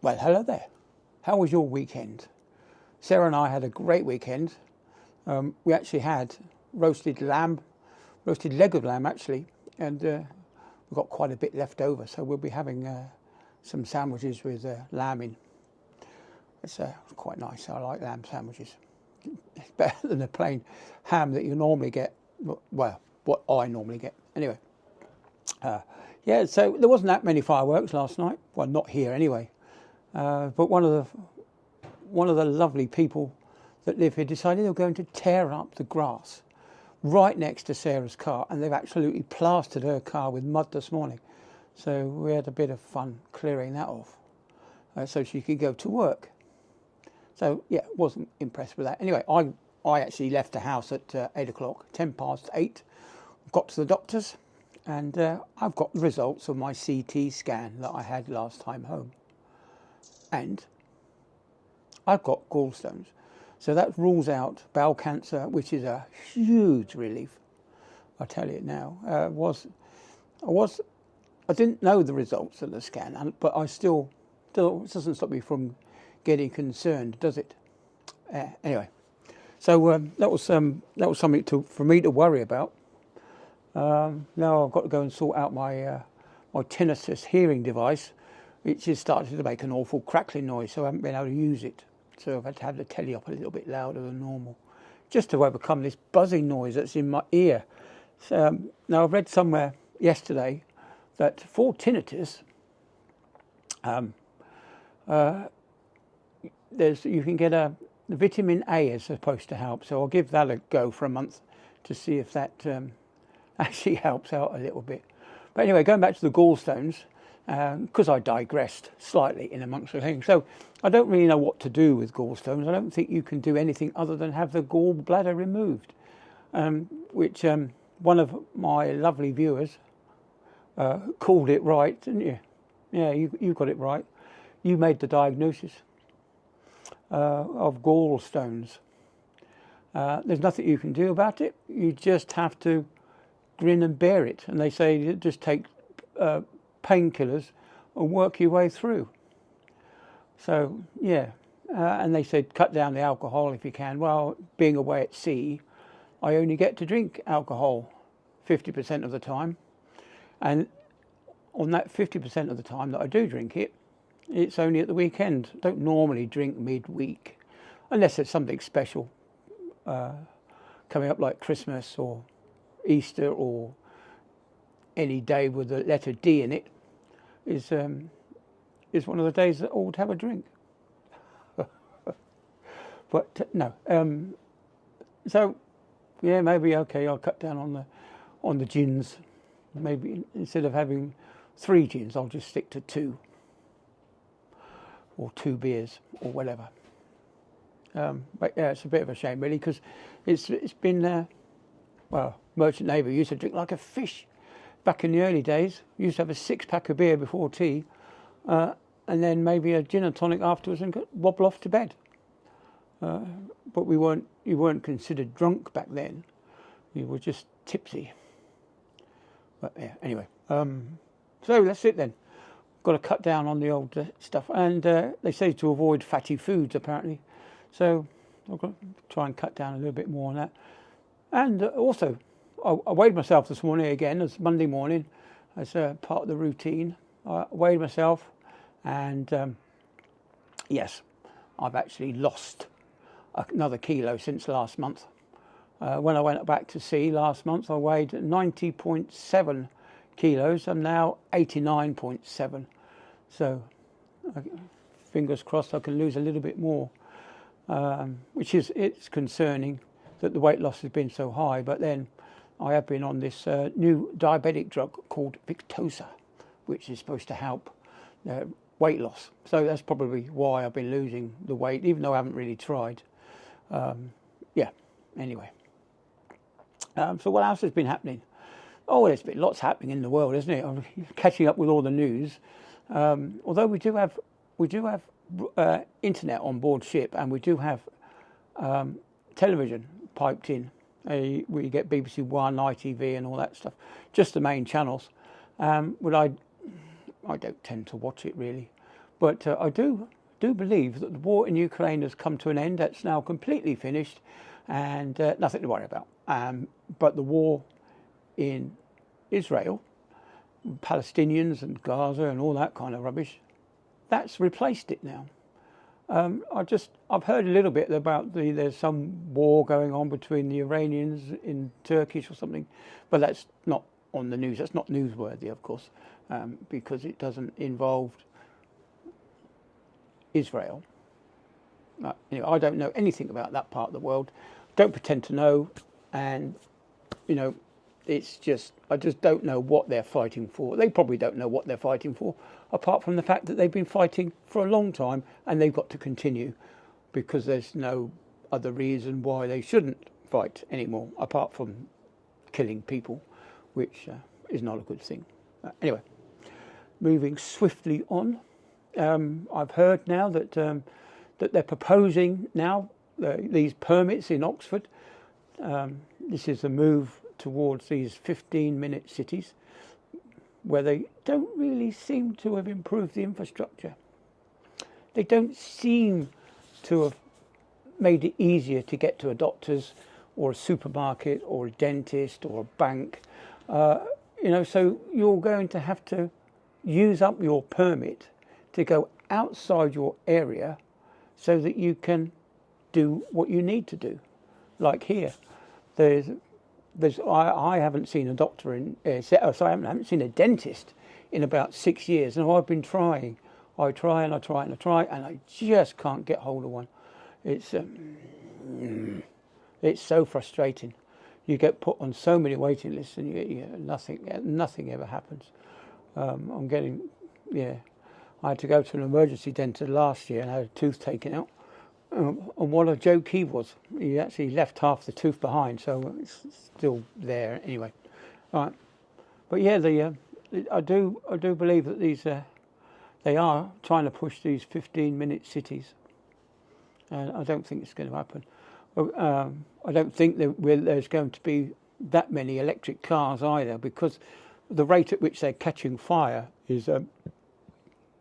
Well, hello there. How was your weekend? Sarah and I had a great weekend. We actually had roasted leg of lamb actually, and we've got quite a bit left over, so we'll be having some sandwiches with lamb in. It's quite nice. I like lamb sandwiches. It's better than the plain ham that you normally get. Well, what I normally get. Anyway, yeah. So there wasn't that many fireworks last night. Well, not here anyway. But one of the lovely people that live here decided they were going to tear up the grass right next to Sarah's car, and they've absolutely plastered her car with mud this morning. So we had a bit of fun clearing that off, so she could go to work. So yeah, wasn't impressed with that. Anyway, I actually left the house at 8 o'clock, 10 past 8. Got to the doctor's, and I've got the results of my CT scan that I had last time home. And I've got gallstones. So that rules out bowel cancer, which is a huge relief. I tell you now. I didn't know the results of the scan, but I still it doesn't stop me from getting concerned, does it? Anyway, so that was something for me to worry about. Now I've got to go and sort out my tinnitus hearing device, which has started to make an awful crackling noise, so I haven't been able to use it. So I've had to have the telly up a little bit louder than normal, just to overcome this buzzing noise that's in my ear. So, now I've read somewhere yesterday that for tinnitus, you can get the vitamin A is supposed to help. So I'll give that a go for a month to see if that actually helps out a little bit. But anyway, going back to the gallstones, because I digressed slightly in amongst the things. So I don't really know what to do with gallstones. I don't think you can do anything other than have the gallbladder removed, which one of my lovely viewers called it right, didn't you? Yeah, you got it right. You made the diagnosis of gallstones. There's nothing you can do about it. You just have to grin and bear it. And they say just take painkillers and work your way through. So yeah, and they said cut down the alcohol if you can. Well, being away at sea, I only get to drink alcohol 50% of the time, and on that 50% of the time that I do drink it, it's only at the weekend. I don't normally drink midweek unless it's something special coming up like Christmas or Easter or any day with the letter D in it is one of the days that I would have a drink. But no, so yeah, maybe okay, I'll cut down on the gins. Maybe instead of having 3 gins, I'll just stick to 2 or 2 beers or whatever. But yeah, it's a bit of a shame really, because it's been well, Merchant Navy used to drink like a fish. Back in the early days, we used to have a 6-pack of beer before tea, and then maybe a gin and tonic afterwards, and wobble off to bed. But you weren't considered drunk back then. You were just tipsy. But yeah, anyway. So that's it then. Got to cut down on the old stuff, and they say to avoid fatty foods apparently. So I've got to try and cut down a little bit more on that. And also, I weighed myself this morning again, as Monday morning, as part of the routine. I weighed myself, and yes, I've actually lost another kilo since last month. When I went back to sea last month, I weighed 90.7 kilos. I'm now 89.7. So, fingers crossed I can lose a little bit more, it's concerning that the weight loss has been so high, but then I have been on this new diabetic drug called Victoza, which is supposed to help weight loss. So that's probably why I've been losing the weight, even though I haven't really tried. Yeah, anyway. So what else has been happening? Oh, there's been lots happening in the world, isn't it? I'm catching up with all the news. Although we do have internet on board ship, and we do have television piped in. We get BBC One, ITV, and all that stuff. Just the main channels. But I don't tend to watch it really. But I do believe that the war in Ukraine has come to an end. That's now completely finished, and nothing to worry about. But the war in Israel, Palestinians and Gaza and all that kind of rubbish, that's replaced it now. I've heard a little bit about there's some war going on between the Iranians in Turkish or something, but that's not on the news. That's not newsworthy, of course, because it doesn't involve Israel. Anyway, I don't know anything about that part of the world. Don't pretend to know, and it's just I just don't know what they're fighting for. They probably don't know what they're fighting for, apart from the fact that they've been fighting for a long time and they've got to continue, because there's no other reason why they shouldn't fight anymore, apart from killing people, which is not a good thing. Anyway, moving swiftly on, I've heard now that that they're proposing now these permits in Oxford. This is a move towards these 15-minute cities, where they don't really seem to have improved the infrastructure. They don't seem to have made it easier to get to a doctor's or a supermarket or a dentist or a bank. So you're going to have to use up your permit to go outside your area so that you can do what you need to do. Like here, I haven't seen a doctor I haven't seen a dentist in about 6 years, and I've been trying. I try and I just can't get hold of one. It's so frustrating. You get put on so many waiting lists, and nothing ever happens. I had to go to an emergency dentist last year and had a tooth taken out. And what a joke he was. He actually left half the tooth behind, so it's still there anyway. All right. But yeah, I do believe that they are trying to push these 15-minute cities, and I don't think it's going to happen. I don't think there's going to be that many electric cars either, because the rate at which they're catching fire is,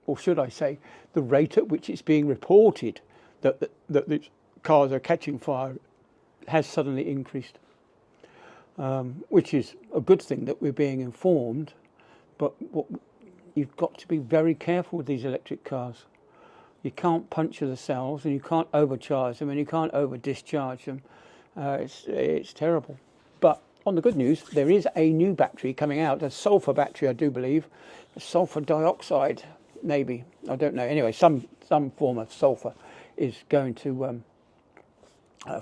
or should I say, the rate at which it's being reported that the cars are catching fire has suddenly increased, which is a good thing that we're being informed. But you've got to be very careful with these electric cars. You can't puncture the cells, and you can't overcharge them, and you can't over-discharge them. It's terrible. But on the good news, there is a new battery coming out, a sulfur battery, I do believe, a sulfur dioxide, maybe, I don't know. Anyway, some form of sulfur is going to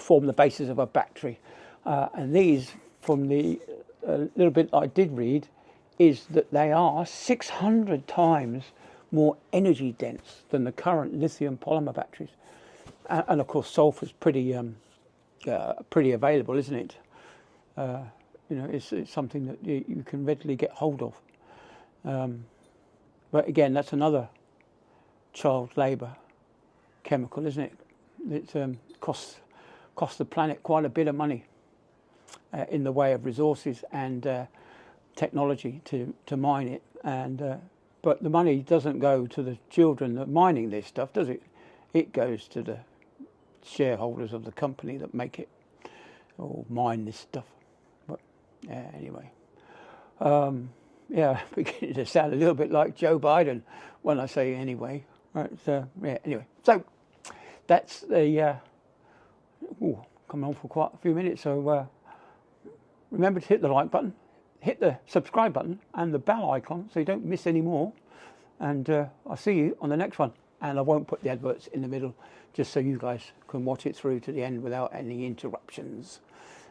form the basis of a battery. And these, from the little bit I did read, is that they are 600 times more energy dense than the current lithium polymer batteries. And of course, sulfur is pretty available, isn't it? It's something that you can readily get hold of. But again, that's another child labour chemical, isn't it? It costs the planet quite a bit of money in the way of resources and technology to mine it, but the money doesn't go to the children that are mining this stuff, does it? It goes to the shareholders of the company that make it or mine this stuff. But anyway, beginning to sound a little bit like Joe Biden when I say anyway. Right? Anyway, so that's the coming on for quite a few minutes. So remember to hit the like button, hit the subscribe button and the bell icon so you don't miss any more. And I'll see you on the next one. And I won't put the adverts in the middle, just so you guys can watch it through to the end without any interruptions.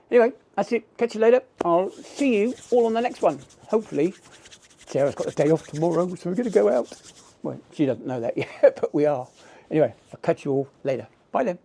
Anyway, that's it. Catch you later. I'll see you all on the next one. Hopefully, Sarah's got a day off tomorrow, so we're going to go out. Well, she doesn't know that yet, but we are. Anyway, I'll catch you all later. Bye then.